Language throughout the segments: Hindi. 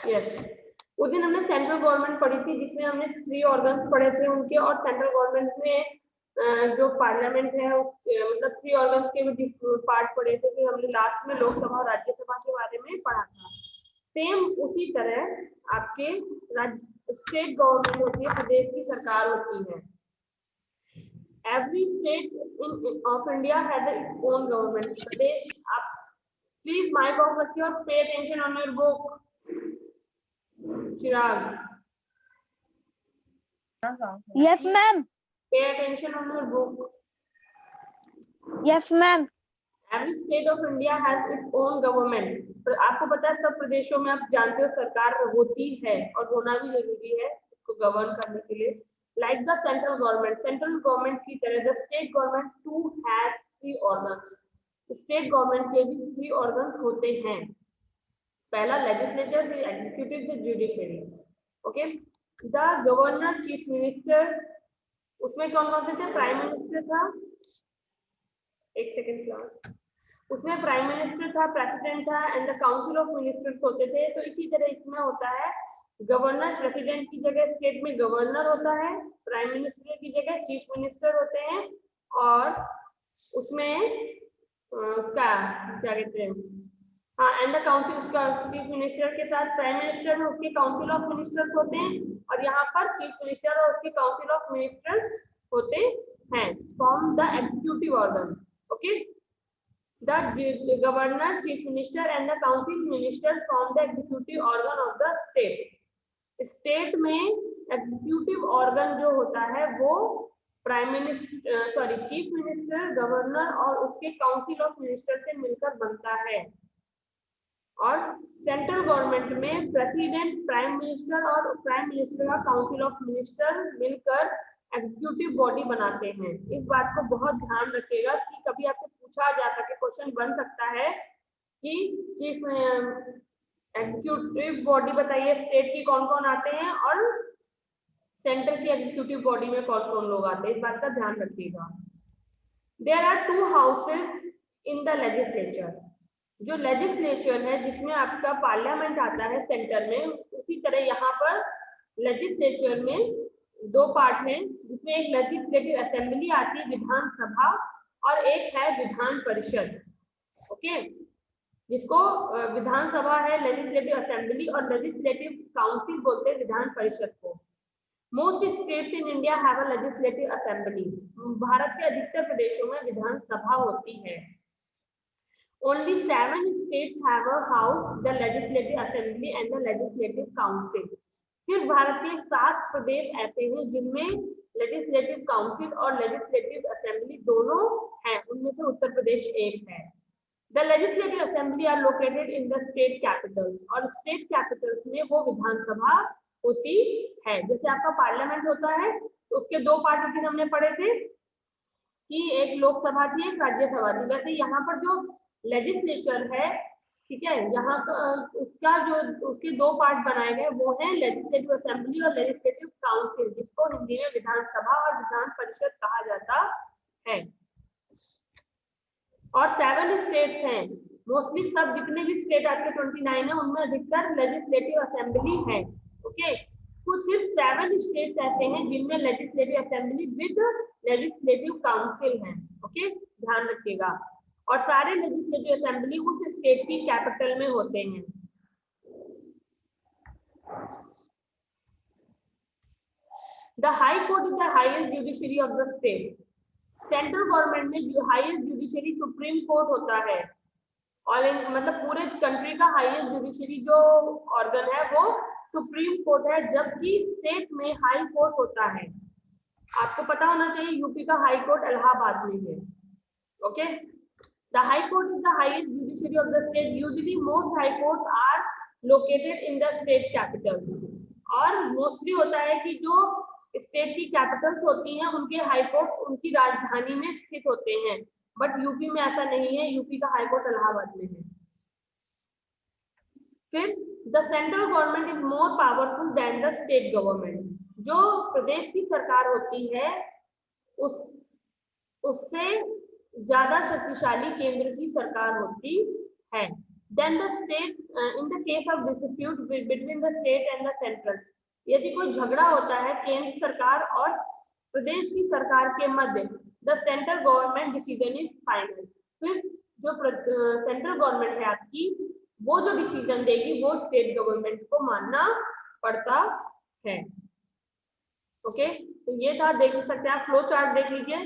यस, उस दिन हमने सेंट्रल गवर्नमेंट पढ़ी थी जिसमें हमने 3 ऑर्गन्स पढ़े थे उनके, और सेंट्रल गवर्नमेंट में जो पार्लियामेंट है उस मतलब 3 ऑर्गन्स के भी पार्ट पढ़े थे कि हमने लास्ट में लोकसभा और राज्यसभा के बारे में पढ़ा था। सेम उसी तरह आपके स्टेट गवर्नमेंट होती है, प्रदेश की सरकार होती है। Every state in of India has its own government. Pradesh, आप प्लीज माइक ऑफ रखिए और pay attention on your book. Chirag, Yes, ma'am. pay attention on your book. Yes, ma'am. Every state of India has its own government. आपको पता है सब प्रदेशों में, आप जानते हो, सरकार होती है और होना भी जरूरी है उसको गवर्न करने के लिए। लाइक द सेंट्रल गवर्नमेंट की तरह the state government too has 3 organs. State government के भी 3 ऑर्गन्स होते हैं। पहला लेजिस्लेचर, फिर एग्जीक्यूटिव, फिर judiciary. Okay, the governor, chief minister, उसमें कौन कौन से थे? प्राइम मिनिस्टर था, एक सेकेंड क्लास, उसमें प्राइम मिनिस्टर था, प्रेसिडेंट था and the council of ministers होते थे। तो इसी तरह इसमें होता है गवर्नर, प्रेसिडेंट की जगह स्टेट में गवर्नर होता है, प्राइम मिनिस्टर की जगह चीफ मिनिस्टर होते हैं, और उसमें उसका क्या कहते हैं, हाँ, एंड द काउंसिल, उसका चीफ मिनिस्टर के साथ प्राइम मिनिस्टर में उसके काउंसिल ऑफ मिनिस्टर्स होते हैं, और यहाँ पर चीफ मिनिस्टर और उसके काउंसिल ऑफ मिनिस्टर्स होते हैं, form the executive organ. Okay, the governor, chief minister and the council ministers form the executive organ of the state. State में एग्जीक्यूटिव ऑर्गन जो होता है वो prime minister, chief minister, governor और उसके काउंसिल ऑफ मिनिस्टर से मिलकर बनता है। और सेंट्रल गवर्नमेंट में प्रेसिडेंट, प्राइम मिनिस्टर और प्राइम मिनिस्टर का काउंसिल ऑफ मिनिस्टर मिलकर एग्जीक्यूटिव बॉडी बनाते हैं। इस बात को बहुत ध्यान रखिएगा कि कभी आपसे पूछा जा सके, क्वेश्चन बन सकता है कि चीफ एग्जीक्यूटिव बॉडी बताइए स्टेट की कौन कौन आते हैं और सेंटर की एग्जीक्यूटिव बॉडी में कौन कौन लोग आते हैं, इस बात का ध्यान रखिएगा। There are 2 houses in the legislature. जो लेजिस्लेचर है जिसमें आपका पार्लियामेंट आता है सेंटर में, उसी तरह यहाँ पर लेजिस्लेचर में 2 पार्ट हैं, जिसमें एक लेजिस्लेटिव असेंबली आती है, विधानसभा, और एक है विधान परिषद। ओके, जिसको विधानसभा है लेजिस्लेटिव असेंबली और लेजिस्लेटिव काउंसिल बोलते हैं विधान परिषद को। Most states in India have a legislative assembly. Bharat के अधिकतर प्रदेशों में विधानसभा होती है। Only 7 states have a house, the legislative assembly and the legislative council. सिर्फ भारत के 7 प्रदेश ऐसे हैं जिनमें लेजिस्लेटिव काउंसिल और लेजिस्लेटिव असेंबली दोनों हैं, उनमें से उत्तर प्रदेश एक है। The legislative assembly are located in the state capitals, और स्टेट कैपिटल्स में वो विधानसभा होती है। जैसे आपका पार्लियामेंट होता है तो उसके 2 पार्ट होते हमने पढ़े थे कि एक लोकसभा थी, एक राज्यसभा थी। वैसे यहाँ पर जो लेजिस्लेचर है, ठीक है, यहाँ उसका जो उसके 2 पार्ट बनाए गए वो है लेजिस्लेटिव असेंबली और लेजिस्लेटिव काउंसिल, जिसको हिंदी में विधानसभा और विधान परिषद कहा जाता है। और 7 स्टेट्स हैं, मोस्टली सब जितने भी स्टेट आपके 29 है उनमें अधिकतर लेजिस्लेटिव असेंबली है। ओके, कुछ सिर्फ 7 स्टेट्स ऐसे हैं जिनमें legislative assembly with legislative council है। ओके, ध्यान रखिएगा। और सारे लेजिस्लेटिव असेंबली उस स्टेट की कैपिटल में होते हैं। The high court is the highest judiciary of the state. Central government में जो हाईएस्ट जुडिशरी सुप्रीम कोर्ट होता है, और मतलब पूरे कंट्री का हाईएस्ट जुडिशरी जो ऑर्गन है वो सुप्रीम कोर्ट है, जबकि स्टेट में हाई कोर्ट होता है। आपको पता होना चाहिए यूपी का हाई कोर्ट इलाहाबाद में है। Okay, the high court is the highest judiciary of the state. Usually most high courts are located in the state capitals, और मोस्टली होता है कि जो स्टेट की कैपिटल्स होती हैं उनके हाई कोर्ट उनकी राजधानी में स्थित होते हैं, बट यूपी में ऐसा नहीं है, यूपी का हाई कोर्ट इलाहाबाद में है। फिर the central government is more powerful than the state government. जो प्रदेश की सरकार होती है उससे ज्यादा शक्तिशाली केंद्र की सरकार होती है। Then the state, in the case of dispute between the state and the central, यदि कोई झगड़ा होता है केंद्र सरकार और प्रदेश की सरकार के मध्य, the central government decision is final. फिर जो सेंट्रल गवर्नमेंट है आपकी, वो जो डिसीजन देगी वो स्टेट गवर्नमेंट को मानना पड़ता है. ओके, तो ये था, देख सकते हैं आप फ्लो चार्ट देख लीजिए.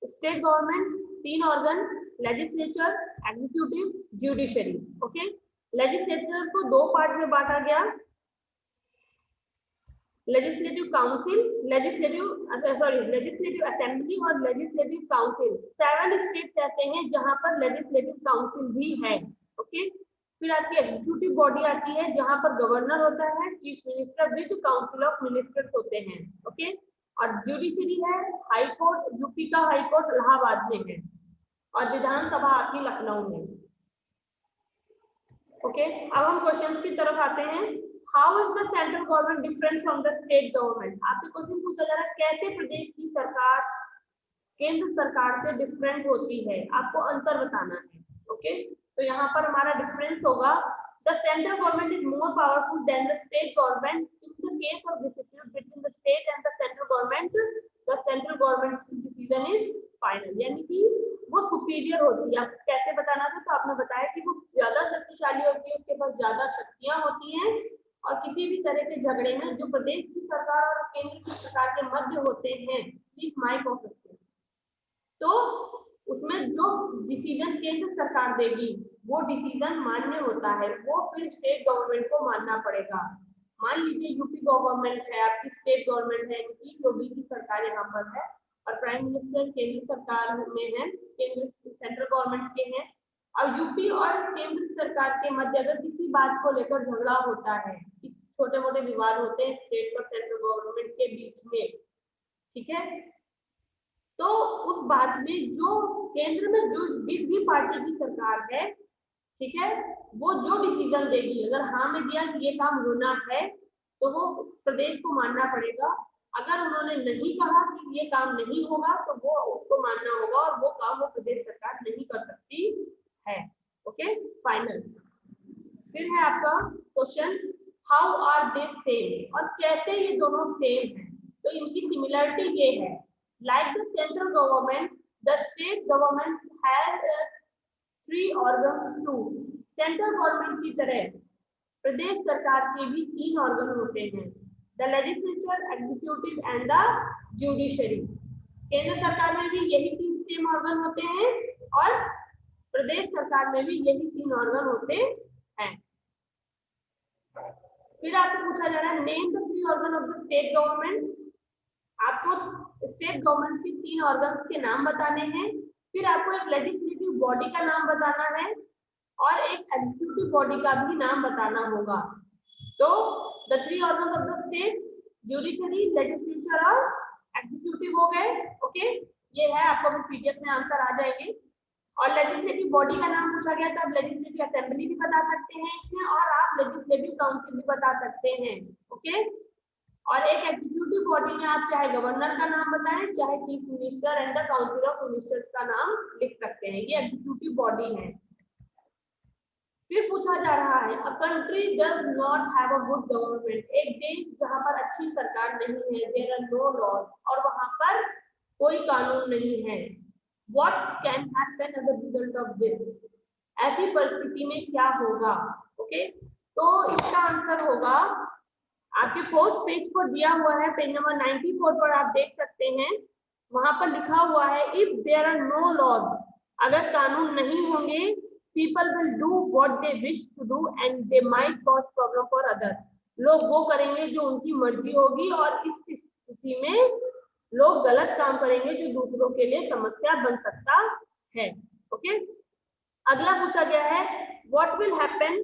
State government 3 organ, legislature, executive, judiciary. Okay, legislature को 2 पार्ट में बांटा गया, लेजिस्लेटिव काउंसिल, लेजिस्लेटिव असेंबली और लेजिस्लेटिव काउंसिल. 7 स्टेट्स ऐसे हैं जहां पर लेजिस्लेटिव काउंसिल भी है. ओके, फिर आपकी एग्जीक्यूटिव बॉडी आती है जहां पर गवर्नर होता है, chief minister with council of ministers होते हैं. ओके, और जुडिशरी है हाई कोर्ट, यूपी का हाई कोर्ट इलाहाबाद में है, और विधानसभा आपकी लखनऊ में. ओके, अब हम क्वेश्चंस की तरफ आते हैं. How is the central government different from the state government? आपसे क्वेश्चन पूछा जा रहा है कैसे प्रदेश की सरकार केंद्र सरकार से डिफरेंट होती है, आपको अंतर बताना है. ओके, तो यहाँ पर हमारा डिफरेंस होगा, the central government is more powerful than the state government. In the case of dispute between the state and the central government, the central government decision is final, यानी कि वो सुपीरियर होती है. आप कैसे बताना था, तो आपने बताया कि वो ज्यादा शक्तिशाली होती है, उसके पास ज्यादा शक्तियां होती हैं, और किसी भी तरह के झगड़े में जो प्रदेश की सरकार और केंद्र की सरकार के मध्य होते हैं, प्लीज माइक ऑफ रखिए, तो उसमें जो डिसीजन केंद्र सरकार देगी वो डिसीजन मान्य होता है, वो फिर स्टेट गवर्नमेंट को मानना पड़ेगा. मान लीजिए यूपी गवर्नमेंट है, आपकी स्टेट गवर्नमेंट है, योगी की सरकार यहाँ पर है, और प्राइम मिनिस्टर केंद्र सरकार में है, केंद्र सेंट्रल गवर्नमेंट के हैं. और यूपी और केंद्र सरकार के मध्य अगर किसी बात को लेकर झगड़ा होता है, छोटे मोटे विवाद होते हैं स्टेट और सेंट्रल गवर्नमेंट के बीच में, ठीक है, तो उस बात में जो केंद्र में जो जिस भी पार्टी की सरकार है, ठीक है, वो जो डिसीजन देगी, अगर हाँ में दिया कि ये काम होना है, तो वो प्रदेश को मानना पड़ेगा. अगर उन्होंने नहीं कहा कि ये काम नहीं होगा, तो वो उसको मानना होगा, और वो काम वो प्रदेश सरकार नहीं कर सकती है. Okay, final. फिर है आपका question, how are they same, और कैसे ये दोनों सेम है. तो इनकी सिमिलरिटी ये है, like the central government, the state government has 3 organs too. Central government की तरह प्रदेश सरकार के भी 3 ऑर्गन होते हैं, the legislature, executive and the judiciary. केंद्र सरकार में भी यही 3 सेम ऑर्गन होते हैं, और प्रदेश सरकार में भी यही 3 ऑर्गन होते हैं. फिर आपको पूछा जा रहा है, name the 3 organ of the state government. आपको स्टेट गवर्नमेंट के 3 ऑर्गन्स के नाम बताने हैं, फिर आपको एक लेजिस्लेटिव बॉडी का नाम बताना है, और एक एग्जीक्यूटिव बॉडी का भी नाम बताना होगा. तो the 3 organs of the state, judiciary, legislature और एग्जीक्यूटिव हो गए. ओके, ये है, आपको पीडीएफ में आंसर आ जाएंगे. और लेजिस्लेटिव बॉडी का नाम पूछा गया, तो आप लेजिस्लेटिव असेंबली भी बता सकते हैं इसमें, और आप लेजिस्लेटिव काउंसिल भी बता सकते हैं. ओके, और एक एग्जीक्यूटिव बॉडी में आप चाहे गवर्नर का नाम बताएं, चाहे chief minister and the council of ministers का नाम लिख सकते हैं. ये एग्जीक्यूटिव बॉडी है. फिर पूछा जा रहा है, a country does not have a good government. एक देश जहां पर अच्छी सरकार नहीं है, देयर आर नो लॉज, और वहां पर कोई कानून नहीं है. What can happen as a result of this? ऐसी परिस्थिति में क्या होगा? ओके, तो इसका आंसर होगा, आपके 4th पेज पर दिया हुआ है, पेज नंबर 94 पर आप देख सकते हैं, वहां पर लिखा हुआ है, if there are no laws, अगर कानून नहीं होंगे, people will do what they wish to do and they might cause problem for others. लोग वो करेंगे जो उनकी मर्जी होगी, और इस स्थिति में लोग गलत काम करेंगे जो दूसरों के लिए समस्या बन सकता है. ओके, अगला पूछा गया है, what will happen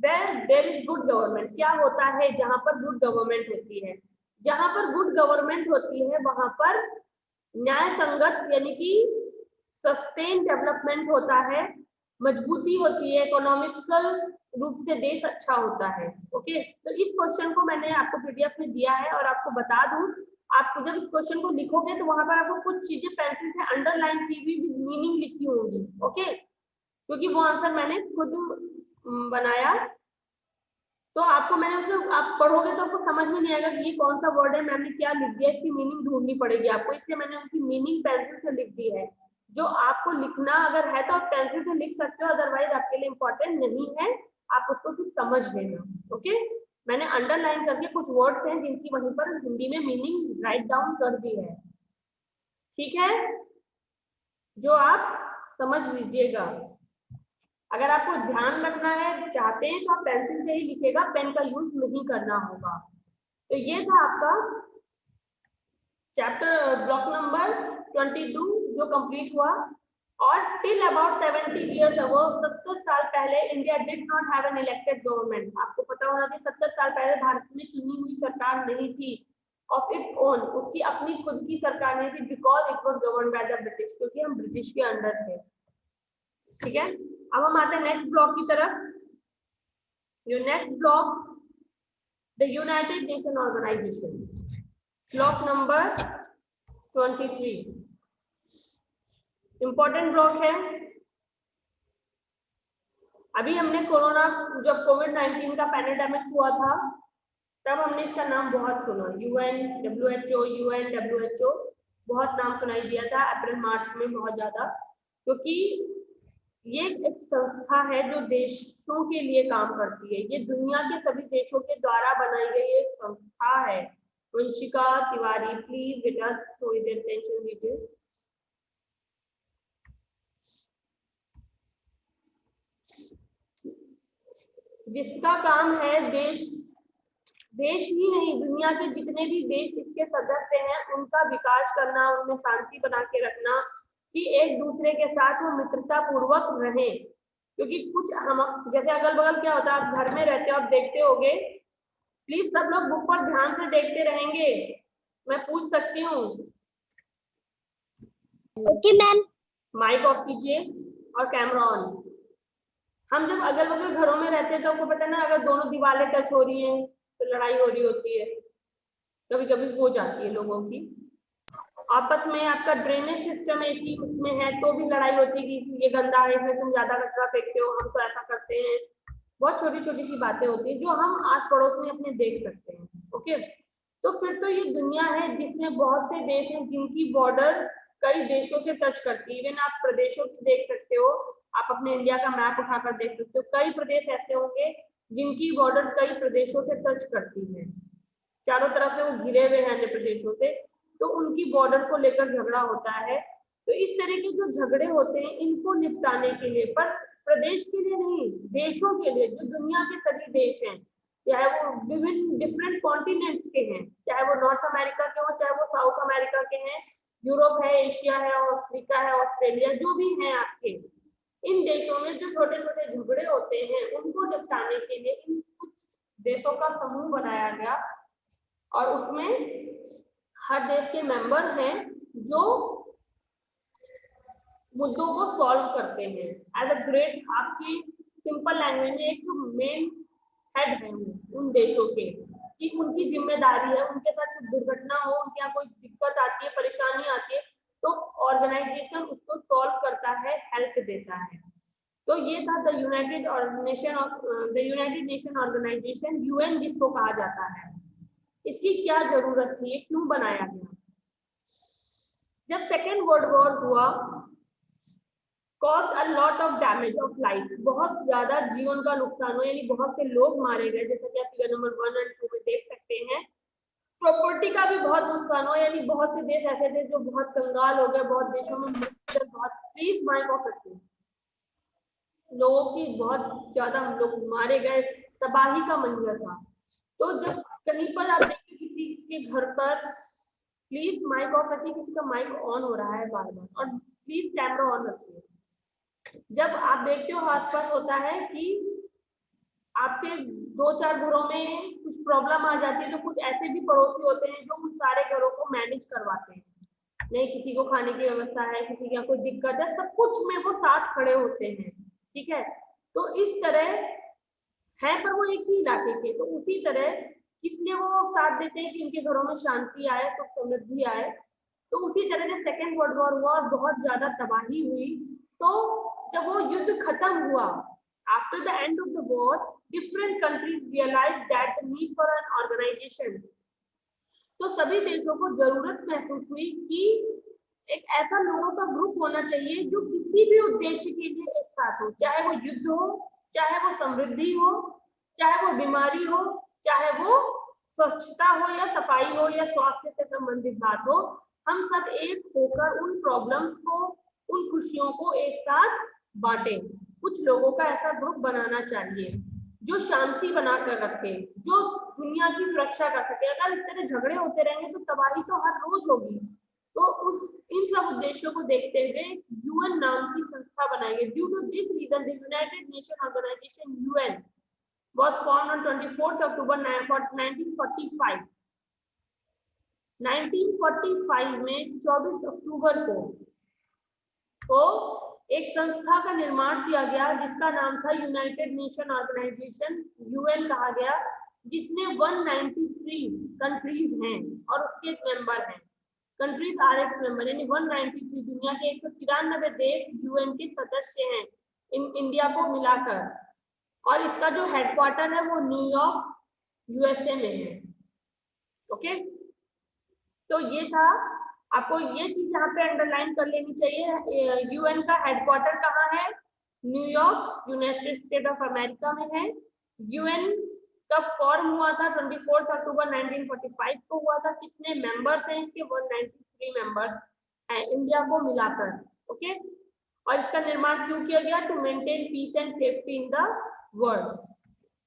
where there is good government. क्या होता है जहां पर गुड गवर्नमेंट होती है? जहां पर गुड गवर्नमेंट होती है वहां पर न्याय संगत यानी कि सस्टेन डेवलपमेंट होता है, मजबूती होती है, इकोनॉमिकल रूप से देश अच्छा होता है. ओके, तो इस क्वेश्चन को मैंने आपको पीडीएफ में दिया है, और आपको बता दूं, आप जब इस क्वेश्चन को लिखोगे तो वहां पर आपको कुछ चीजें पेंसिल से अंडरलाइन की हुई मीनिंग लिखी होंगी. ओके, क्योंकि वो आंसर मैंने खुद बनाया, तो आपको मैंने उसमें आप पढ़ोगे तो आपको समझ में नहीं आएगा कि ये कौन सा वर्ड है, मैम ने क्या लिख दिया, इसकी मीनिंग ढूंढनी पड़ेगी आपको, इसलिए मैंने उनकी मीनिंग पेंसिल से लिख दी है। जो आपको लिखना अगर है तो आप पेंसिल से लिख सकते हो, अदरवाइज आपके लिए इम्पोर्टेंट नहीं है, आप उसको सिर्फ समझ लेना। ओके, मैंने अंडरलाइन करके कुछ वर्ड्स हैं जिनकी वहीं पर हिंदी में मीनिंग राइट डाउन कर दी है, ठीक है, जो आप समझ लीजिएगा। अगर आपको ध्यान रखना है चाहते हैं तो आप पेंसिल से ही लिखेगा, पेन का यूज नहीं करना होगा। तो ये था आपका चैप्टर ब्लॉक नंबर 22 जो कंप्लीट हुआ। और टिल अबाउट 70 इयर्स अगो, 70 साल पहले, India did not have an elected government. आपको पता होना चाहिए 70 साल पहले भारत में चुनी हुई सरकार नहीं थी ऑफ इट्स ओन, उसकी अपनी खुद की सरकार नहीं थी, because it was govern by the British, क्योंकि हम ब्रिटिश के अंडर थे। ठीक है, अब हम आते हैं नेक्स्ट ब्लॉक की तरफ। जो next block, the United Nation Organisation, block number 23, important block है। अभी हमने कोरोना, जब कोविड-19 का पैंडेमिक हुआ था तब हमने इसका नाम बहुत सुना, यूएन, डब्ल्यूएचओ, यूएन, डब्ल्यूएचओ, बहुत नाम सुनाई दिया था अप्रैल मार्च में बहुत ज्यादा, क्योंकि ये एक संस्था है जो देशों के लिए काम करती है। ये दुनिया के सभी देशों के द्वारा बनाई गई एक संस्था है। वंशिका तिवारी, प्लीज बेटा थोड़ी देर टेंशन दीजिए। जिसका काम है देश ही नहीं, दुनिया के जितने भी देश इसके सदस्य हैं उनका विकास करना, उनमें शांति बना के रखना, कि एक दूसरे के साथ वो मित्रता पूर्वक रहे। क्योंकि कुछ हम जैसे अगल बगल क्या होता है, आप घर में रहते हो, आप देखते होगे, प्लीज सब लोग बुक पर ध्यान से देखते रहेंगे, मैं पूछ सकती हूँ? Okay ma'am. माइक ऑफ कीजिए और कैमरा ऑन। हम जब अगल बगल घरों में रहते हैं तो आपको पता है ना, अगर दोनों दीवारें टच हो रही हैं तो लड़ाई हो रही होती है, कभी कभी हो जाती है लोगों की। आपस में आपका ड्रेनेज सिस्टम एक ही उसमें है तो भी लड़ाई होती है कि ये गंदा है, इसमें तुम ज्यादा कचरा फेंकते हो, हम तो ऐसा करते हैं। बहुत छोटी छोटी सी बातें होती है जो हम आस पड़ोस में अपने देख सकते हैं। ओके, तो फिर तो ये दुनिया है जिसमें बहुत से देश हैं जिनकी बॉर्डर कई देशों से टच करती है। इवन आप प्रदेशों की देख सकते हो, आप अपने इंडिया का मैप उठाकर देख सकते हो, कई प्रदेश ऐसे होंगे जिनकी बॉर्डर कई प्रदेशों से टच करती है, चारों तरफ से वो घिरे हुए हैं अन्य प्रदेशों से, तो उनकी बॉर्डर को लेकर झगड़ा होता है। तो इस तरह के जो झगड़े होते हैं इनको निपटाने के लिए, पर प्रदेश के लिए नहीं, देशों के लिए, जो दुनिया के सभी देश हैं, चाहे वो विभिन्न डिफरेंट कॉन्टिनेंट्स के हैं, चाहे वो नॉर्थ अमेरिका के हो, चाहे वो साउथ अमेरिका के हैं, यूरोप है, एशिया है, अफ्रीका है, ऑस्ट्रेलिया, जो भी हैं आपके, इन देशों में जो छोटे छोटे झगड़े होते हैं उनको निपटाने के लिए इन कुछ देशों का समूह बनाया गया, और उसमें हर देश के मेंबर हैं जो मुद्दों को सॉल्व करते हैं। एज अ ग्रेट, आपकी सिंपल लैंग्वेज में एक मेन हेड है उन देशों के, कि उनकी जिम्मेदारी है, उनके साथ कुछ दुर्घटना हो, उनके यहाँ कोई दिक्कत आती है, परेशानी आती है, तो ऑर्गेनाइजेशन उसको सॉल्व करता है, हेल्प देता है। तो ये था the United Nation Organisation, UN जिसको कहा जाता है। इसकी क्या जरूरत थी, ये क्यों बनाया गया? जब सेकेंड वर्ल्ड वॉर हुआ, cause a lot of damage of life, बहुत ज्यादा जीवन का नुकसान हुआ, यानी बहुत से लोग मारे गए, जैसा कि आप फिगर नंबर 1 और 2 में देख सकते हैं। प्रॉपर्टी का भी बहुत नुकसान हुआ, यानी बहुत से देश ऐसे थे जो बहुत कंगाल हो गए, बहुत देशों में मृत्यु, बहुत प्लीज माइक ऑफ रखिए, लोगों की बहुत ज्यादा लोग मारे गए, तबाही का मंजर था। तो जब कहीं पर आप देखते किसी के घर पर, प्लीज माइक ऑफ रखिए, किसी का माइक ऑन हो रहा है बार बार, और प्लीज कैमरा ऑन रखिए। जब आप देखते हो आसपास होता है कि आपके 2-4 घरों में कुछ प्रॉब्लम आ जाती है, तो कुछ ऐसे भी पड़ोसी होते हैं जो उन सारे घरों को मैनेज करवाते हैं, नहीं किसी को खाने की व्यवस्था है, किसी का कोई दिक्कत है, सब कुछ में वो साथ खड़े होते हैं। ठीक है, तो इस तरह है, पर वो एक ही इलाके के, तो उसी तरह इसलिए वो साथ देते हैं कि इनके घरों में शांति आए, सुख समृद्धि आए। तो उसी तरह से सेकेंड वर्ल्ड वॉर हुआ और बहुत ज्यादा तबाही हुई। तो जब वो युद्ध खत्म हुआ After the end of the war, different countries realized that the need for an organization. तो सभी देशों को जरूरत महसूस हुई कि एक ऐसा लोगों का ग्रुप होना चाहिए जो किसी भी उद्देश्य के लिए एक साथ हो, चाहे वो युद्ध हो, चाहे वो समृद्धि हो, चाहे वो बीमारी हो, चाहे वो स्वच्छता हो या सफाई हो या स्वास्थ्य से संबंधित बात हो, हम सब एक होकर उन प्रॉब्लम्स को, उन खुशियों को एक साथ बांटे। कुछ लोगों का ऐसा ग्रुप बनाना चाहिए जो शांति बनाकर रखे, जो दुनिया की सुरक्षा कर सके। अगर इस तरह झगड़े होते रहेंगे तो तबाही तो हर रोज होगी। तो उस इन सब उद्देश्यों को देखते हुए यूएन नाम की संस्था बनाई गई। Due to this reason the United Nation Organisation UN was formed on 24th October 1945. 1945 में 24 अक्टूबर को एक संस्था का निर्माण किया गया जिसका नाम था यूनाइटेड नेशन ऑर्गेनाइजेशन, यूएन कहा गया, जिसमें 193 कंट्रीज हैं और उसके मेंबर हैं। कंट्रीज आर एक्स मेंबर, यानी 193 दुनिया के 193 देश यूएन के सदस्य हैं इंडिया को मिलाकर। और इसका जो हेडक्वार्टर है वो न्यूयॉर्क यूएसए में है। ओके, तो ये था, आपको ये चीज यहाँ पे अंडरलाइन कर लेनी चाहिए। यूएन का हेडक्वार्टर कहाँ है? New York, United state of America में है। यूएन कब फॉर्म हुआ था? 24 अक्टूबर 1945 को हुआ था। कितने मेंबर्स हैं इसके? 193 मेंबर्स हैं इंडिया को मिलाकर। ओके, और इसका निर्माण क्यों किया गया? To maintain peace and safety in the world.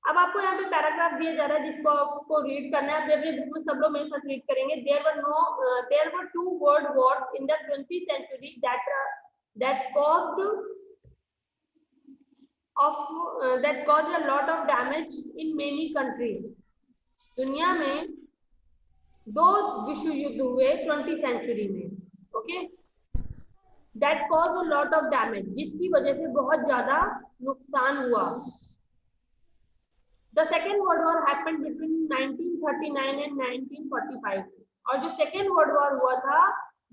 अब आपको यहाँ पे पैराग्राफ दिया जा रहा है जिसको आपको रीड करना है। अपने बुक में सब लोग मेरे साथ रीड करेंगे। There were two world wars in the 20th century that caused a lot of damage in many countries. दुनिया में 2 विश्व युद्ध हुए 20th सेंचुरी में। Okay, that caused a lot of damage, जिसकी वजह से बहुत ज्यादा नुकसान हुआ। The second World War happened between 1939 and 1945, और जो सेकेंड वर्ल्ड वॉर हुआ था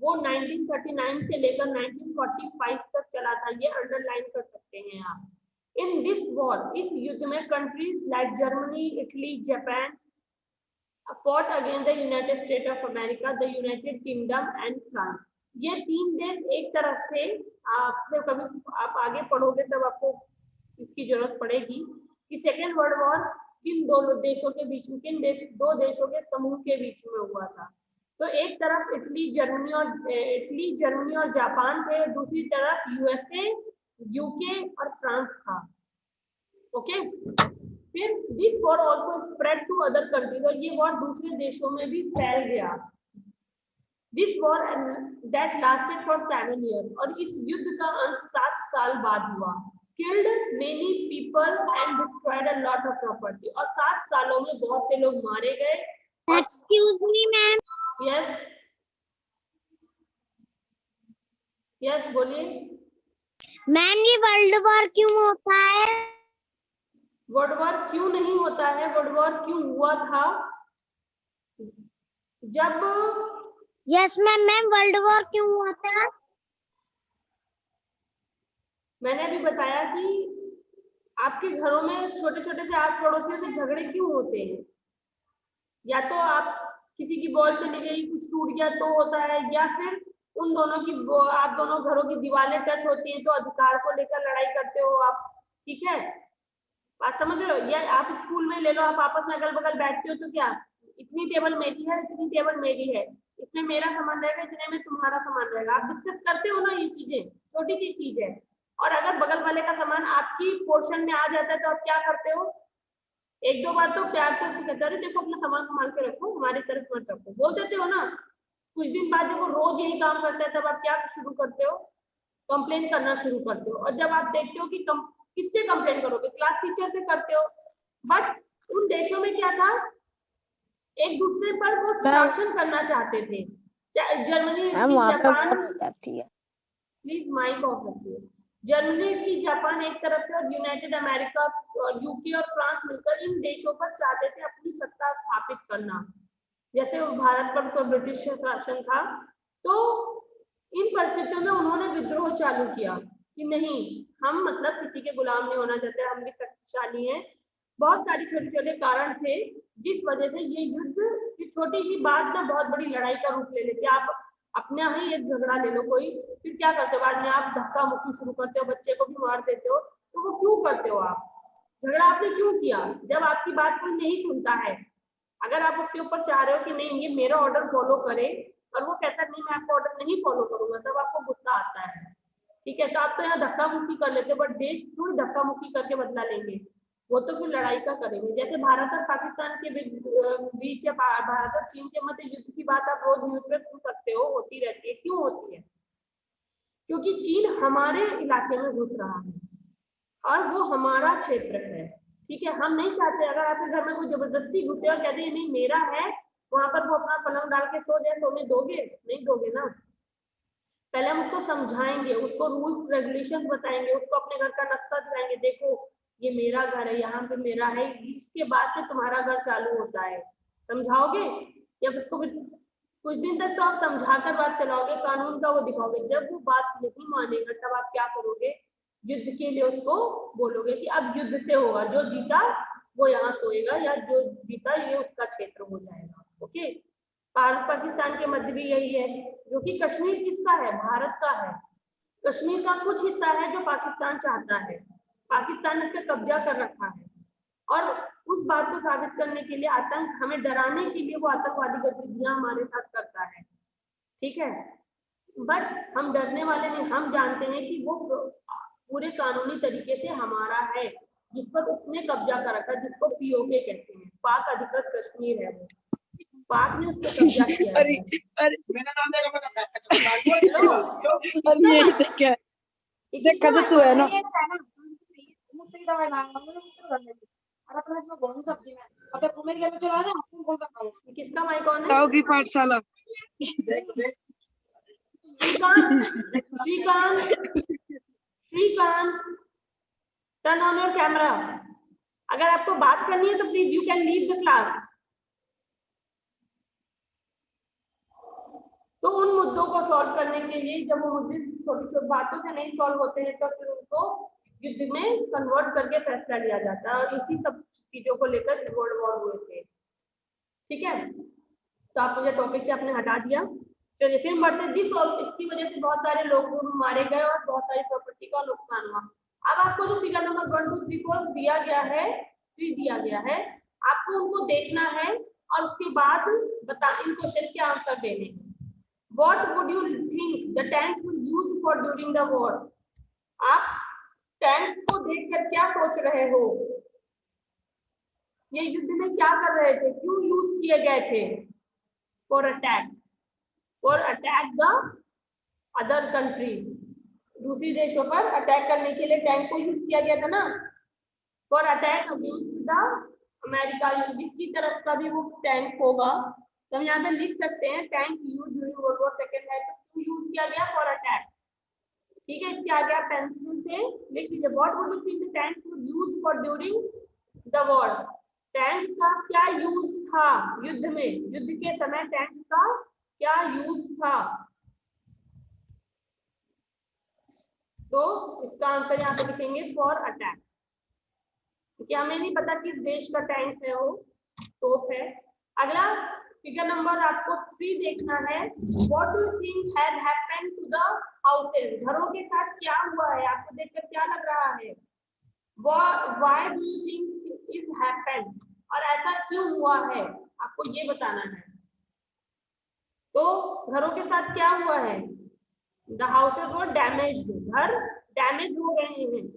वो 1939 से लेकर 1945 तक चला था। ये अंडरलाइन कर सकते हैं आप। इन दिस वॉर, इस युद्ध में countries like Germany, Italy, Japan fought against the United States of America, the United Kingdom and France. ये 3 देश एक तरफ थे। आपसे कभी आप आगे पढ़ोगे तब आपको इसकी जरूरत पड़ेगी कि सेकेंड वर्ल्ड वॉर किन 2 देशों के बीच में, किन 2 देशों के समूह के बीच में हुआ था। तो एक तरफ इटली, जर्मनी और जापान थे, दूसरी तरफ यूएसए, यूके और फ्रांस था। ओके, फिर this war also spread to other countries, और ये वॉर दूसरे देशों में भी फैल गया। This war that lasted for 7 years, और इस युद्ध का अंत 7 साल बाद हुआ। Killed many people and destroyed a lot of property, और 7 सालों में बहुत से लोग मारे गए। Excuse me, ma'am. Yes yes, बोलिए। मैम, ये वर्ल्ड वॉर क्यों होता है? वर्ल्ड वॉर क्यों नहीं होता है? वर्ल्ड वॉर क्यों हुआ था? जब यस मैम, वर्ल्ड वॉर क्यों हुआ था? मैंने अभी बताया कि आपके घरों में छोटे छोटे से आस पड़ोसियों से झगड़े क्यों होते हैं। या तो आप किसी की बॉल चली गई, कुछ टूट गया तो होता है, या फिर उन दोनों की, आप दोनों घरों की दीवारें टच होती हैं तो अधिकार को लेकर लड़ाई करते हो आप। ठीक है, बात समझ रहे हो? या आप स्कूल में ले लो, आप आपस में अगल बगल बैठते हो तो क्या, इतनी टेबल मेरी है, इतनी टेबल मेरी है, इसमें मेरा सामान रहेगा, इतने में तुम्हारा सामान रहेगा। आप डिस्कस करते हो ना, ये चीजें छोटी सी चीज है। और अगर बगल वाले का सामान आपकी पोर्शन में आ जाता है तो आप क्या करते हो? 1-2 बार तो प्यार से कहते हो, देखो अपना सामान संभाल के रखो, हमारी तरफ मत रखो, बोल देते हो ना। कुछ दिन बाद जब वो रोज यही काम करता है तब आप क्या शुरू करते हो? कंप्लेन करना शुरू करते हो। और जब आप देखते हो कि किससे कंप्लेन करोगे? क्लास टीचर से करते हो। बट उन देशों में क्या था, एक दूसरे पर वो शासन करना चाहते थे। Germany, Japan, please mic off रखिए। जर्मनी की, जापान एक तरफ से और यूनाइटेड अमेरिका और यूके और फ्रांस मिलकर इन देशों पर चाहते थे अपनी सत्ता स्थापित करना। जैसे भारत पर ब्रिटिश शासन था, तो इन परिस्थितियों में उन्होंने विद्रोह चालू किया। कि नहीं, हम मतलब किसी के गुलाम नहीं होना चाहते, हम भी शक्तिशाली हैं। बहुत सारी छोटे छोटे कारण थे जिस वजह से ये युद्ध की छोटी सी बात ना बहुत बड़ी लड़ाई का रूप ले लेती है। आप अपने ही एक झगड़ा ले लो कोई, फिर क्या करते हो बाद में, आप धक्का मुक्की शुरू करते हो, बच्चे को भी मार देते हो। तो वो क्यों करते हो आप? झगड़ा आपने क्यों किया? जब आपकी बात कोई नहीं सुनता है, अगर आप उसके ऊपर चाह रहे हो कि नहीं ये मेरा ऑर्डर फॉलो करे, और वो कहता है नहीं मैं आपका ऑर्डर नहीं फॉलो करूंगा, तब आपको गुस्सा आता है। ठीक है, तो आप तो यहाँ धक्का मुक्की कर लेते हो, बट देश क्यों धक्का मुक्की करके बदला लेंगे? वो तो फिर लड़ाई का करेंगे। जैसे भारत और पाकिस्तान के बीच या भारत और चीन के मध्य युद्ध की बात आप रोज न्यूज पे सुन सकते हो, होती रहती है। क्यों होती है? क्योंकि चीन हमारे इलाके में घुस रहा है और वो हमारा क्षेत्र है। ठीक है, हम नहीं चाहते अगर आपके घर में कोई जबरदस्ती घुसे और कहते हैं नहीं मेरा है, वहां पर वो अपना पलंग डाल के सो जाए, सोने दोगे? नहीं दोगे ना। पहले हम उसको समझाएंगे, उसको रूल्स रेगुलेशन बताएंगे, उसको अपने घर का नक्शा दिखाएंगे, देखो ये मेरा घर है, यहाँ पे मेरा है, इसके बाद से तुम्हारा घर चालू होता है। समझाओगे? या उसको कुछ दिन तक तो आप समझाकर बात चलाओगे, कानून का वो दिखाओगे। जब वो बात नहीं मानेगा तब आप क्या करोगे? युद्ध के लिए उसको बोलोगे कि अब युद्ध से होगा, जो जीता वो यहाँ सोएगा, या जो जीता ये उसका क्षेत्र हो जाएगा। ओके, भारत पाकिस्तान के मध्य भी यही है, जो कि कश्मीर किसका है? भारत का है। कश्मीर का कुछ हिस्सा है जो पाकिस्तान चाहता है, पाकिस्तान ने इस पर कब्जा कर रखा है, और उस बात को साबित करने के लिए आतंक, हमें डराने के लिए वो आतंकवादी गतिविधियां हमारे साथ करता है। ठीक है, बट हम डरने वाले नहीं, हम जानते हैं कि वो पूरे कानूनी तरीके से हमारा है, जिस पर उसने कब्जा कर रखा है, जिसको पीओके कहते हैं, पाक अधिकृत कश्मीर है वो। पाक ने उस पर कब्जा किया है। अरे मेरा नाम अरे ये देख क्या देख कद तू है ना मुझसे दवाई मांगना मुझे मुझसे करने की अरे अपने इसमें कौन सब्जी में अबे तू मेरी गले चला ना तुम कौन सा खाओ किसका माइक ऑन है? ताऊ की पाठशाला Shrikant, Shrikant, turn on your camera. अगर आपको बात करनी है तो please you can leave the class. तो उन मुद्दों को सॉल्व करने के लिए जब वो मुद्दे छोटी छोटी बातों से नहीं सॉल्व होते हैं तो फिर उनको युद्ध में कन्वर्ट करके फैसला लिया जाता है, और इसी सब चीजों को लेकर वर्ल्ड वॉर हुए थे। ठीक है, तो आप मुझे टॉपिक से आपने हटा दिया। चलिए फिर बढ़ते दिस, और इसकी वजह से बहुत सारे लोग मारे गए और बहुत सारी प्रॉपर्टी का नुकसान हुआ। अब आपको जो फिगर नंबर 1 2 3 4 दिया गया है, 3 दिया गया है, आपको उनको देखना है और उसके बाद बता इन क्वेश्चन के आंसर देने हैं। What would you think the tanks will use for during the war? आप टैंक्स को देखकर क्या सोच रहे हो? ये युद्ध में क्या कर रहे थे, क्यों यूज किए गए थे? For attack, for attack the other countries, दूसरी देशों पर अटैक करने के लिए टैंक को यूज किया गया था ना। For attack against the America, जिसकी तरफ का भी वो टैंक होगा, तो हम यहाँ पे लिख सकते हैं tank use during world war second है, तो क्यों यूज किया गया? For attack. ठीक है, इसके आगे आप पेंसिल से लिख लीजिए, what would you think the tank would use for during the war? Tank का क्या यूज था युद्ध में? युद्ध के समय टैंक का क्या यूज था? तो इसका आंसर यहाँ पे लिखेंगे फॉर अटैक, क्योंकि हमें नहीं पता किस देश का टैंक है वो, तोप है। अगला फिगर नंबर आपको 3 देखना है। What do you think had happened to the houses? घरों के साथ क्या हुआ है? आपको देखकर क्या लग रहा है? Why do you think is happened, और ऐसा क्यों हुआ है आपको ये बताना है। तो घरों के साथ क्या हुआ है? द हाउसेस वर डैमेज्ड, घर डैमेज हो गए हैं,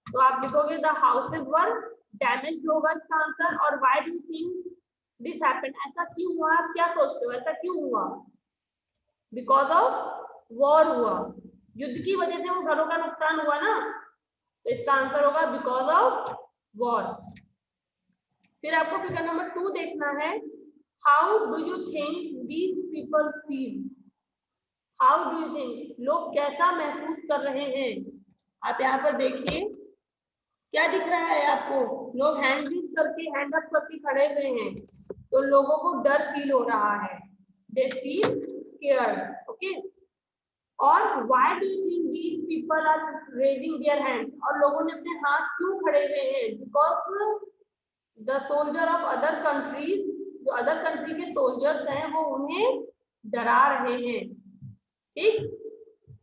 तो आप लिखोगे द हाउसेस वर डैमेज्ड होगा इसका आंसर। और why do you think this happened, ऐसा क्यों हुआ? आप क्या सोचते हो ऐसा क्यों हुआ? बिकॉज ऑफ वॉर हुआ, युद्ध की वजह से वो घरों का नुकसान हुआ ना, तो इसका आंसर होगा बिकॉज ऑफ वॉर। फिर आपको फिगर नंबर 2 देखना है। How do you think these people feel? How do you think, लोग कैसा महसूस कर रहे हैं? आप यहाँ पर देखिए क्या दिख रहा है आपको, लोग हैंड करके हैंड अप करके खड़े हुए हैं, तो लोगों को डर फील हो रहा है, दे फील स्केयर्ड। ओके, और why do you think these people are raising their hands? और लोगों ने अपने हाथ क्यों खड़े हुए हैं? Because the soldier of other countries, जो अदर कंट्री के सोल्जर्स हैं वो उन्हें डरा रहे हैं, ठीक।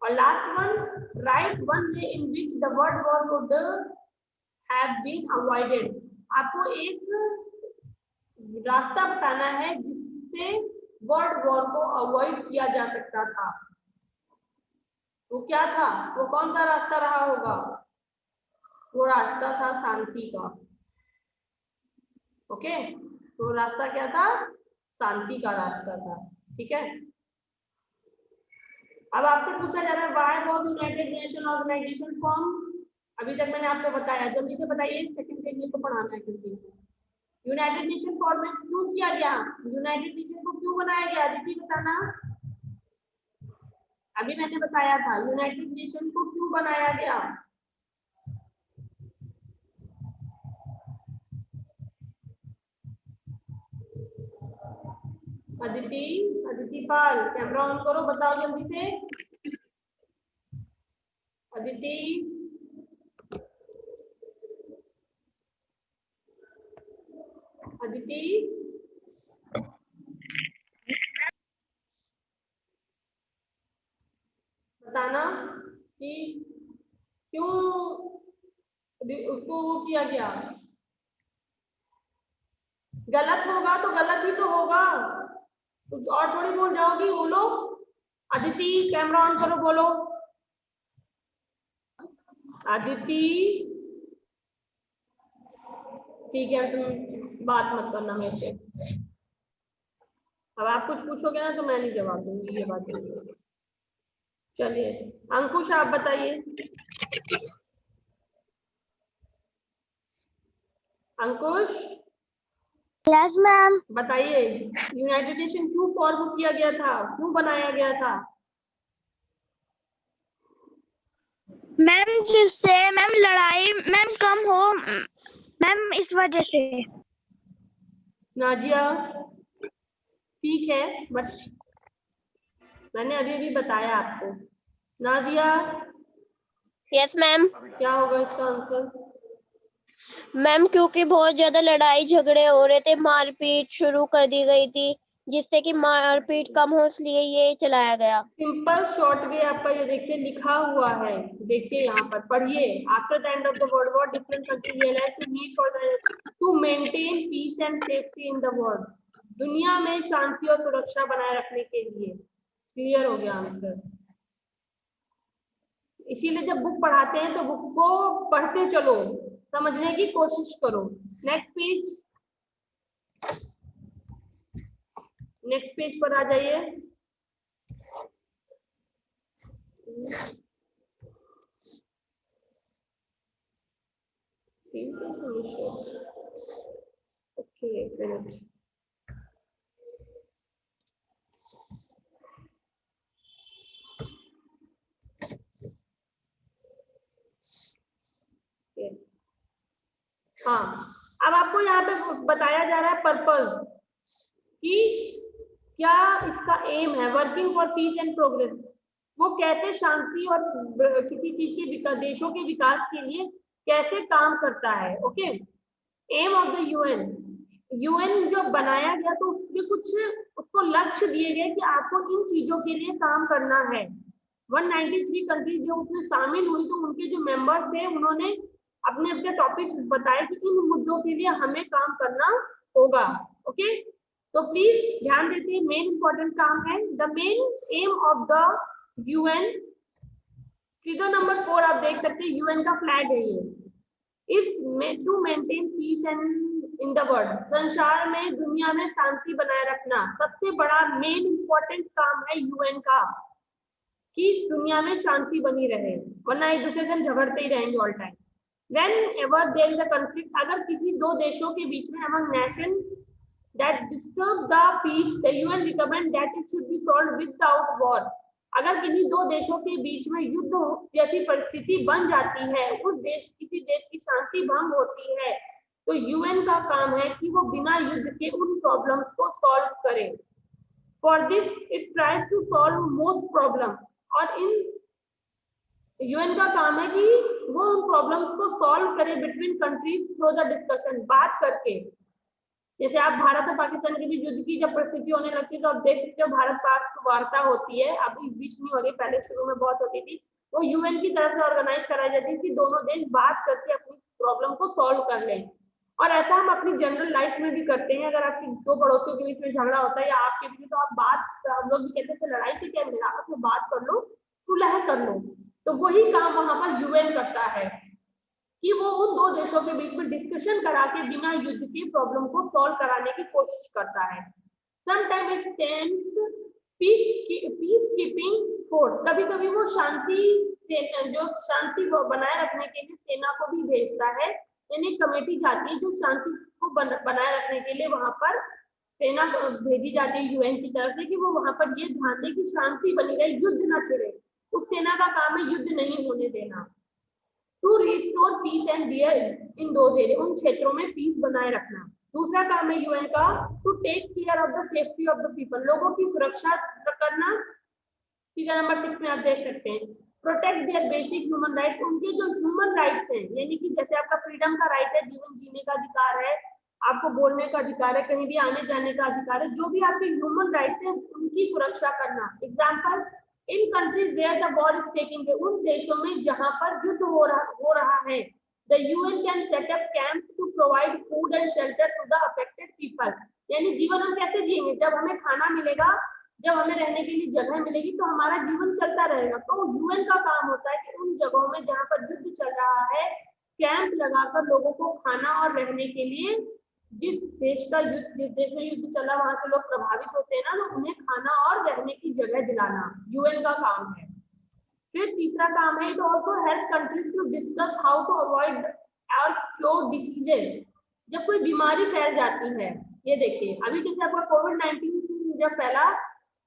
और last one, right one way in which the world war would have been avoided. आपको एक रास्ता बताना है जिससे वर्ल्ड वॉर को अवॉइड किया जा सकता था। वो क्या था? वो कौन सा रास्ता रहा होगा? वो रास्ता था शांति का। ओके, तो रास्ता क्या था? शांति का रास्ता था, ठीक है। अब आपसे पूछा जा रहा है why was United Nation Organisation form? अभी तक मैंने आपको बताया, जल्दी से बताइए, सेकंड पेज में को पढ़ाना है क्योंकि यूनाइटेड नेशन फॉर्मेट क्यों किया गया? यूनाइटेड नेशन को क्यों बनाया गया? दीदी बताना। अभी मैंने बताया था यूनाइटेड नेशन को क्यों बनाया गया। अदिति पाल, कैमरा ऑन करो, बताओ जल्दी से। अदिति, अदिति बताना कि क्यों उसको वो किया गया। गलत होगा तो गलत ही तो होगा, कुछ और थोड़ी बोल जाओगी। बोलो अदिति, कैमरा ऑन करो, बोलो अदिति। ठीक है, तुम बात मत करना मेरे से। अब आप कुछ पूछोगे ना तो मैं नहीं जवाब दूंगी, ये बात नहीं। चलिए अंकुश आप बताइए। अंकुश, यस मैम। बताइए यूनाइटेड नेशन क्यों फॉर्म किया गया था, क्यों बनाया गया था? मैम जिससे मैम लड़ाई मैम कम हो मैम, इस वजह से। नाजिया, ठीक है, बट मैंने अभी अभी बताया आपको। Nazia, yes ma'am. क्या होगा इसका आंसर? मैम क्योंकि बहुत ज्यादा लड़ाई झगड़े हो रहे थे, मारपीट शुरू कर दी गई थी, जिससे कि मारपीट कम हो, इसलिए ये चलाया गया। सिंपल शॉर्ट वे आपका ये देखिए लिखा हुआ है, देखिए यहाँ पर पढ़िए। After the end of the world war different countries realise the need for to maintain peace and safety in the world. दुनिया में शांति और सुरक्षा बनाए रखने के लिए। क्लियर हो गया आंसर। इसीलिए जब बुक पढ़ाते हैं तो बुक को पढ़ते चलो, समझने की कोशिश करो। नेक्स्ट पेज, नेक्स्ट पेज पर आ जाइए। Okay, finish. हाँ, अब आपको यहाँ पे बताया जा रहा है पर्पस कि क्या इसका एम है, working for piece and progress. वो कैसे शांति और किसी चीज के विकास, देशों के विकास के लिए कैसे काम करता है। Okay, aim of the UN, UN जो बनाया गया तो उसके कुछ उसको लक्ष्य दिए गए कि आपको इन चीजों के लिए काम करना है। 193 कंट्रीज जो उसमें शामिल हुई, तो उनके जो मेंबर्स थे उन्होंने अपने अपने टॉपिक्स बताए कि इन मुद्दों के लिए हमें काम करना होगा। ओके, तो प्लीज ध्यान देते हैं, मेन इंपॉर्टेंट काम है the main aim of the UN. Figure number 4 आप देख सकते हैं, यूएन का फ्लैग है ये। It's to maintain peace and in the world, संसार में दुनिया में शांति बनाए रखना सबसे बड़ा मेन इंपॉर्टेंट काम है यूएन का, कि दुनिया में शांति बनी रहे, वरना एक दूसरे से झगड़ते ही रहेंगे all time. Whenever there is a conflict, अगर किसी दो देशों के बीच में among nation that disturb the peace, the UN recommend that it should be solved without war. अगर किसी दो देशों के बीच में युद्ध जैसी परिस्थिति बन जाती है, उस देश किसी देश की शांति भंग होती है, तो यूएन का काम है कि वो बिना युद्ध के उन प्रॉब्लम्स को सॉल्व करे। For this, it tries to solve most problem. और इन यूएन का काम है कि वो उन प्रॉब्लम्स को सॉल्व करे between countries through the discussion, बात करके। जैसे आप भारत और पाकिस्तान के बीच युद्ध की जब परिस्थिति होने लगती है तो आप देख सकते हो भारत पाक वार्ता होती है, अब इस बीच नहीं हो रही, पहले शुरू में बहुत होती थी। वो यूएन की तरफ से ऑर्गेनाइज कराई जाती है कि दोनों देश बात करके अपनी प्रॉब्लम को सॉल्व कर लें। और ऐसा हम अपनी जनरल लाइफ में भी करते हैं। अगर आपकी दो पड़ोसियों के बीच में झगड़ा होता है या आपके बीच, तो आप बात, हम लोग भी कहते हैं लड़ाई से क्या मिलेगा, आपस में बात कर लो, सुलह कर लो। तो वही काम वहां पर यूएन करता है कि वो उन दो देशों के बीच में डिस्कशन करा के बिना युद्ध की प्रॉब्लम को सॉल्व कराने की कोशिश करता है। Sometime it sends peace keeping force, कभी कभी वो शांति को बनाए रखने के लिए सेना को भी भेजता है। यानी कमेटी जाती है जो शांति को बनाए रखने के लिए वहां पर सेना भेजी जाती है यूएन की तरफ से, कि वो वहां पर ये ध्यान दे कि शांति बनी रहे, युद्ध न छिड़े। उस सेना का काम है युद्ध नहीं होने देना। To restore peace and dear in two area, उन क्षेत्रों में पीस बनाए रखना। दूसरा काम है यूएन का to take care of the safety of the people, लोगों की सुरक्षा करना। फिगर नंबर 6 में आप देख सकते हैं protect their basic human rights, उनके जो ह्यूमन राइट्स हैं, यानी कि जैसे आपका फ्रीडम का राइट है, जीवन जीने का अधिकार है, आपको बोलने का अधिकार है, कहीं भी आने जाने का अधिकार है, जो भी आपके ह्यूमन राइट्स हैं उनकी सुरक्षा करना। Example, in countries where the war is taking place, उन देशों में जहां पर युद्ध हो रहा है, the UN can set up camp to provide food and shelter to the affected people. यानी जीवन हम कैसे जिएंगे, जब हमें खाना मिलेगा, जब हमें रहने के लिए जगह मिलेगी, तो हमारा जीवन चलता रहेगा। तो यूएन का काम होता है कि उन जगहों में जहां पर युद्ध चल रहा है, कैंप लगाकर लोगों को खाना और रहने के लिए, जिस देश में युद्ध चला वहां से लोग प्रभावित होते हैं ना, तो उन्हें खाना और रहने की जगह दिलाना यूएन का काम है। फिर तीसरा काम है it also help countries to discuss how to avoid और क्योर डिसीजेज। जब कोई बीमारी फैल जाती है, ये देखिए अभी जैसे आपका कोविड-19 जब फैला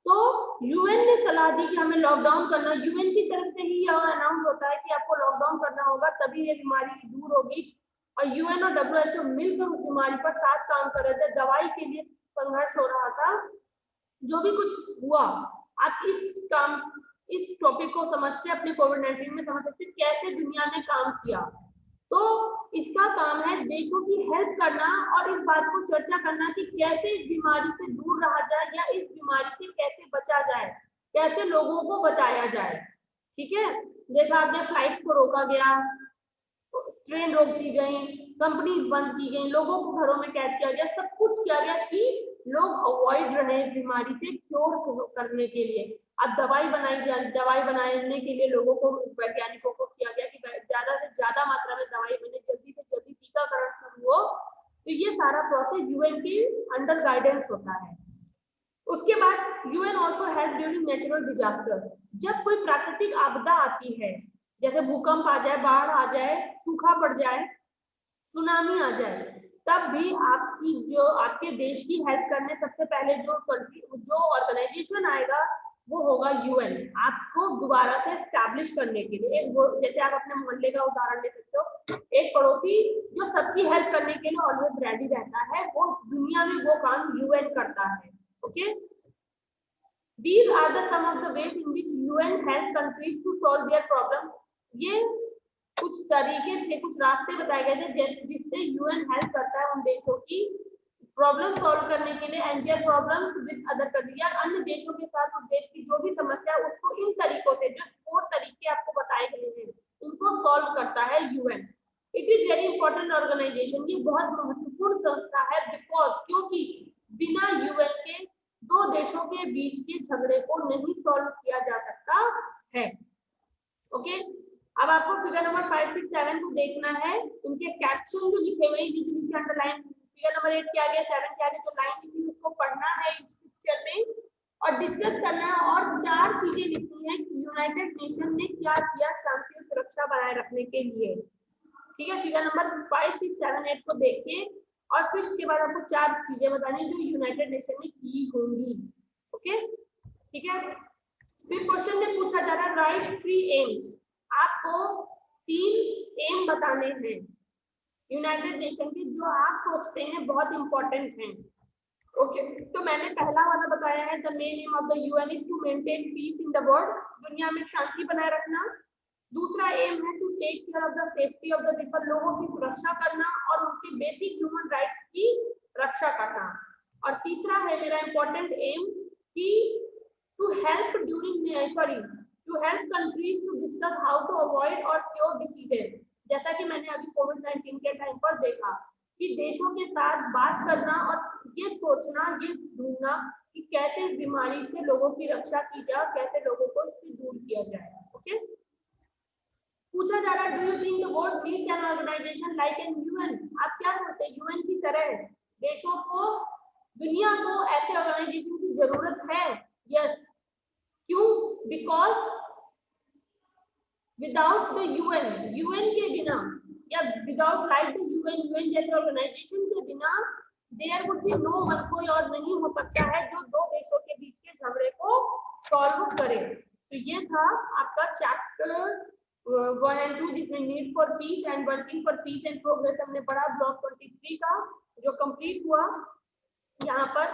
तो यूएन ने सलाह दी कि हमें लॉकडाउन करना, यूएन की तरफ से ही यह अनाउंस होता है कि आपको लॉकडाउन करना होगा, तभी ये बीमारी दूर होगी। और यूएन और डब्ल्यूएचओ मिलकर उस बीमारी पर साथ काम कर रहे थे, दवाई के लिए संघर्ष हो रहा था। जो भी कुछ हुआ, आप इस टॉपिक को समझ के अपने कोविड-19 में समझ सकते हैं कैसे दुनिया ने काम किया। तो इसका काम है देशों की हेल्प करना और इस बात को चर्चा करना कि कैसे इस बीमारी से दूर रहा जाए या इस बीमारी से कैसे बचा जाए, कैसे लोगों को बचाया जाए। ठीक है, देखा आपने फ्लाइट्स को रोका गया, ट्रेन रोक दी गई, कंपनीज बंद की गई, लोगों को घरों में कैद किया गया, सब कुछ किया गया कि लोग अवॉइड रहे इस बीमारी से क्योर करने के लिए। अब दवाई बनाने के लिए लोगों को, वैज्ञानिकों को किया गया कि ज्यादा से ज्यादा मात्रा में दवाई बने, जल्दी से जल्दी टीकाकरण शुरू हो। तो ये सारा प्रोसेस यूएन के अंडर गाइडेंस होता है। उसके बाद UN also help during natural disaster, जब कोई प्राकृतिक आपदा आती है, जैसे भूकंप आ जाए, बाढ़ आ जाए, सूखा पड़ जाए, सुनामी आ जाए, तब भी आपके देश की हेल्प करने सबसे पहले जो ऑर्गेनाइजेशन आएगा वो होगा यूएन, आपको दोबारा से एस्टैब्लिश करने के लिए। जैसे आप अपने मोहल्ले का उदाहरण ले सकते हो, एक पड़ोसी जो सबकी हेल्प करने के लिए ऑलवेज रेडी रहता है, वो दुनिया में वो काम यूएन करता है। Okay, these are the some of the ways in which UN help countries to solve their problems। ये कुछ तरीके थे, कुछ रास्ते बताए गए थे जिससे यूएन हेल्प करता है उन देशों की प्रॉब्लम सॉल्व करने के लिए, and their problems with other country, या अन्य देशों के साथ उस देश की जो भी समस्या है उसको इन तरीकों से, जो 4 तरीके आपको बताए गए हैं, इनको सॉल्व करता है UN. It is very important organisation, ये बहुत महत्वपूर्ण संस्था है, बिकॉज क्योंकि बिना यूएन के दो देशों के बीच के झगड़े को नहीं सॉल्व किया जा सकता है। ओके, अब आपको फिगर नंबर 5, 6, 7 को देखना है। इनके कैप्शन जो लिखे हुए हैं, जो नीचे अंडरलाइन, फिगर नंबर 8 के आगे 7 के आगे जो लाइन लिखी है उसको पढ़ना है इस पिक्चर में और डिस्कस करना है। और 4 चीजें लिखनी है कि यूनाइटेड नेशन ने क्या किया शांति और सुरक्षा बनाए रखने के लिए। ठीक है, फिगर नंबर 5, 6, 7, 8 को देखिए और फिर इसके बाद आपको 4 चीजें बतानी जो यूनाइटेड नेशन ने की होंगी। ओके, ठीक है। फिर क्वेश्चन में पूछा जा रहा है राइट 3 एम्स, आपको 3 एम बताने हैं यूनाइटेड नेशन के जो आप सोचते हैं बहुत इंपॉर्टेंट हैं। ओके, तो मैंने पहला वाला बताया है the main aim of the UN is to maintain peace in the world. जो दुनिया में शांति बनाए रखना। दूसरा एम है to take care of the safety of the people, लोगों की सुरक्षा करना और उनके बेसिक ह्यूमन राइट्स की रक्षा करना। और तीसरा है मेरा इंपॉर्टेंट एम कि to help countries to discuss how to avoid और क्योर डिसीजेज। जैसा कि मैंने अभी कोविड-19 के टाइम पर देखा कि देशों के साथ बात करना और ये सोचना, ये ढूंढना कि कैसे इस बीमारी से लोगों की रक्षा की जाए, कैसे लोगों को इससे दूर किया जाए। ओके, पूछा जा रहा है do you think the world needs an organisation like an UN? आप क्या सोचते हैं, यूएन की तरह देशों को, दुनिया को ऐसे ऑर्गेनाइजेशन की जरूरत है? यस। क्यों? बिकॉज विदाउट द यूएन के बिना या विदाउट लाइक द यूएन जैसे ऑर्गेनाइजेशन के बिना there would be no one, कोई और नहीं हो सकता है जो दो देशों के बीच के झगड़े को सॉल्व करे। तो ये था आपका चैप्टर 1 and 2 जिसमें need for piece and working for piece and progress हमने पढ़ा ब्लॉक 23 का, जो कंप्लीट हुआ। यहाँ पर